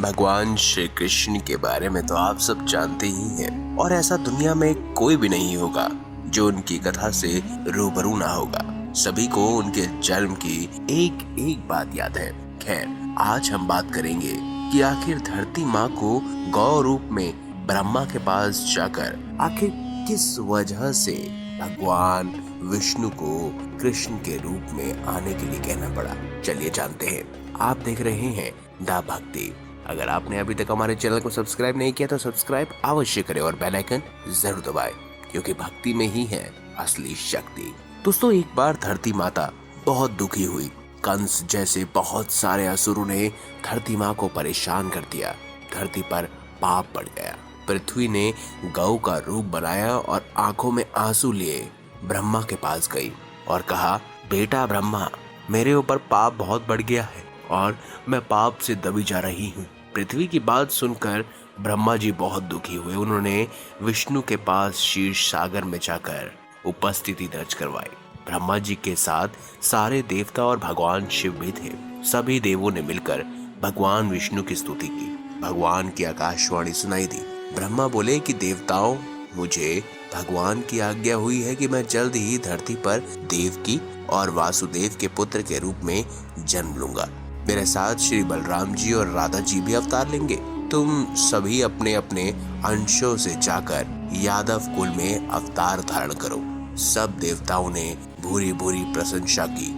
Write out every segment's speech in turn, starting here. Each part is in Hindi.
भगवान श्री कृष्ण के बारे में तो आप सब जानते ही हैं और ऐसा दुनिया में कोई भी नहीं होगा जो उनकी कथा से रूबरू ना होगा। सभी को उनके जन्म की एक एक बात याद है। खैर, आज हम बात करेंगे कि आखिर धरती माँ को गौ रूप में ब्रह्मा के पास जाकर आखिर किस वजह से भगवान विष्णु को कृष्ण के रूप में आने के लिए कहना पड़ा। चलिए जानते हैं। आप देख रहे हैं दा भक्ति। अगर आपने अभी तक हमारे चैनल को सब्सक्राइब नहीं किया तो सब्सक्राइब अवश्य करें और बेल आइकन जरूर दबाएं, क्योंकि भक्ति में ही है असली शक्ति। दोस्तों, एक बार धरती माता बहुत दुखी हुई। कंस जैसे बहुत सारे असुरों ने धरती माँ को परेशान कर दिया। धरती पर पाप बढ़ गया। पृथ्वी ने गौ का रूप बनाया और आंखों में आंसू लिए ब्रह्मा के पास गई और कहा, बेटा ब्रह्मा, मेरे ऊपर पाप बहुत बढ़ गया है और मैं पाप से दबी जा रही हूँ। पृथ्वी की बात सुनकर ब्रह्मा जी बहुत दुखी हुए। उन्होंने विष्णु के पास शीर्ष सागर में जाकर उपस्थिति दर्ज करवाई। ब्रह्मा जी के साथ सारे देवता और भगवान शिव भी थे। सभी देवों ने मिलकर भगवान विष्णु की स्तुति की। भगवान की आकाशवाणी सुनाई दी। ब्रह्मा बोले कि देवताओं, मुझे भगवान की आज्ञा हुई है कि मैं जल्द ही धरती पर देवकी और वासुदेव के पुत्र के रूप में जन्म लूंगा। मेरे साथ श्री बलराम जी और राधा जी भी अवतार लेंगे। तुम सभी अपने अपने अंशों से जाकर यादव कुल में अवतार धारण करो। सब देवताओं ने भूरी भूरी प्रशंसा की।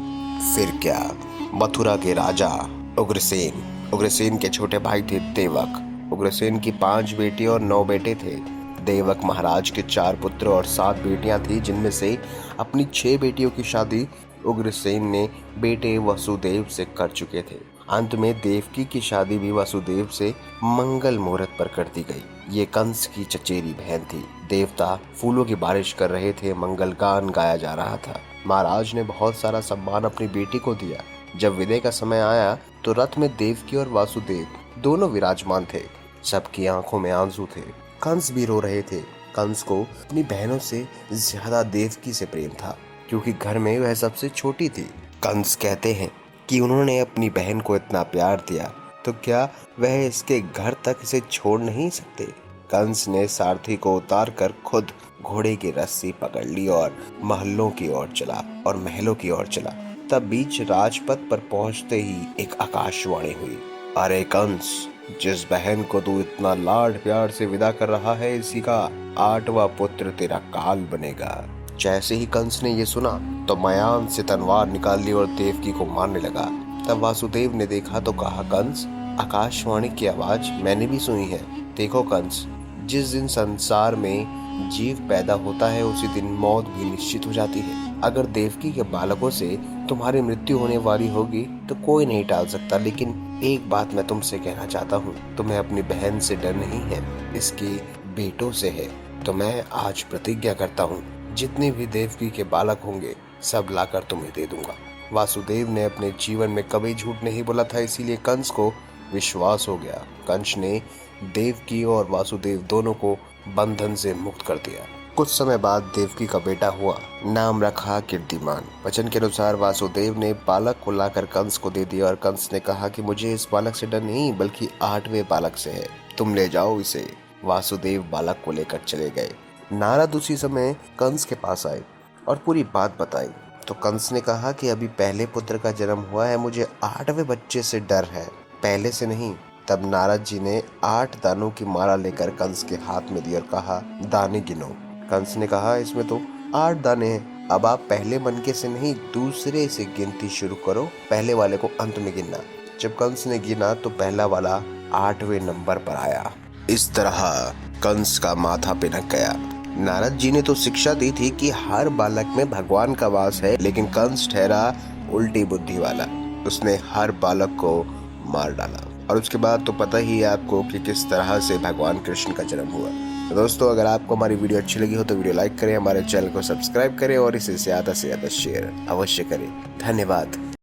फिर क्या, मथुरा के राजा उग्रसेन के छोटे भाई थे देवक। उग्रसेन की 5 बेटी और 9 बेटे थे। देवक महाराज के 4 पुत्र और 7 बेटियां थी, जिनमें से अपनी 6 बेटियों की शादी उग्रसेन ने बेटे वसुदेव से कर चुके थे। अंत में देवकी की शादी भी वसुदेव से मंगल मुहूर्त पर कर दी गई। ये कंस की चचेरी बहन थी। देवता फूलों की बारिश कर रहे थे। मंगल गान गाया जा रहा था। महाराज ने बहुत सारा सम्मान अपनी बेटी को दिया। जब विदाई का समय आया तो रथ में देवकी और वासुदेव दोनों विराजमान थे। सबकी आंखों में आंसू थे। कंस भी रो रहे थे। कंस को अपनी बहनों से ज्यादा देवकी से प्रेम था, क्योंकि घर में वह सबसे छोटी थी। कंस कहते हैं कि उन्होंने अपनी बहन को इतना प्यार दिया तो क्या वह इसके घर तक इसे छोड़ नहीं सकते। कंस ने सारथी को उतार कर खुद घोड़े की रस्सी पकड़ ली और महलों की ओर चला। तब बीच राजपथ पर पहुंचते ही एक आकाशवाणी हुई, अरे कंस, जिस बहन को तू इतना लाड प्यार से विदा कर रहा है, इसी का 8वां पुत्र तेरा काल बनेगा। जैसे ही कंस ने ये सुना तो मयान से तलवार निकाल ली और देवकी को मारने लगा। तब वासुदेव ने देखा तो कहा, कंस, आकाशवाणी की आवाज मैंने भी सुनी है। देखो कंस, जिस दिन संसार में जीव पैदा होता है उसी दिन मौत भी निश्चित हो जाती है। अगर देवकी के बालकों से तुम्हारी मृत्यु होने वाली होगी तो कोई नहीं टाल सकता, लेकिन एक बात मैं तुमसे कहना चाहता हूँ, तुम्हें अपनी बहन से डर नहीं है, इसके बेटों से है। तो मैं आज प्रतिज्ञा करता हूँ, जितने भी देवकी के बालक होंगे सब लाकर तुम्हें दे दूंगा। वासुदेव ने अपने जीवन में कभी झूठ नहीं बोला था, इसीलिए कंस को विश्वास हो गया। कंस ने देवकी और वासुदेव दोनों को बंधन से मुक्त कर दिया। कुछ समय बाद देवकी का बेटा हुआ। नाम रखा कीर्तिमान। वचन के अनुसार वासुदेव ने बालक को लाकर कंस को दे दिया और कंस ने कहा कि मुझे इस बालक से डर नहीं, बल्कि 8वें बालक से है। तुम ले जाओ इसे। वासुदेव बालक को लेकर चले गए। नारद उसी समय कंस के पास आए और पूरी बात बताई। तो कंस ने कहा कि अभी पहले पुत्र का जन्म हुआ है, मुझे 8वें बच्चे से डर है, पहले से नहीं। तब नारद जी ने 8 दानों की माला लेकर कंस के हाथ में दी और कहा, दाने गिनो। कंस ने कहा, इसमें तो 8 दाने हैं। अब आप पहले मनके से नहीं, दूसरे से गिनती शुरू करो। पहले वाले को अंत में गिनना। जब कंस ने गिना तो पहला वाला 8वें नंबर पर आया। इस तरह कंस का माथा पिनक गया। नारद जी ने तो शिक्षा दी थी कि हर बालक में भगवान का वास है, लेकिन कंस ठहरा उल्टी बुद्धि वाला। उसने हर बालक को मार डाला। और उसके बाद तो पता ही है आपको कि किस तरह से भगवान कृष्ण का जन्म हुआ। तो दोस्तों, अगर आपको हमारी वीडियो अच्छी लगी हो तो वीडियो लाइक करें, हमारे चैनल को सब्सक्राइब करें और इसे ज़्यादा से ज़्यादा शेयर अवश्य करें। धन्यवाद।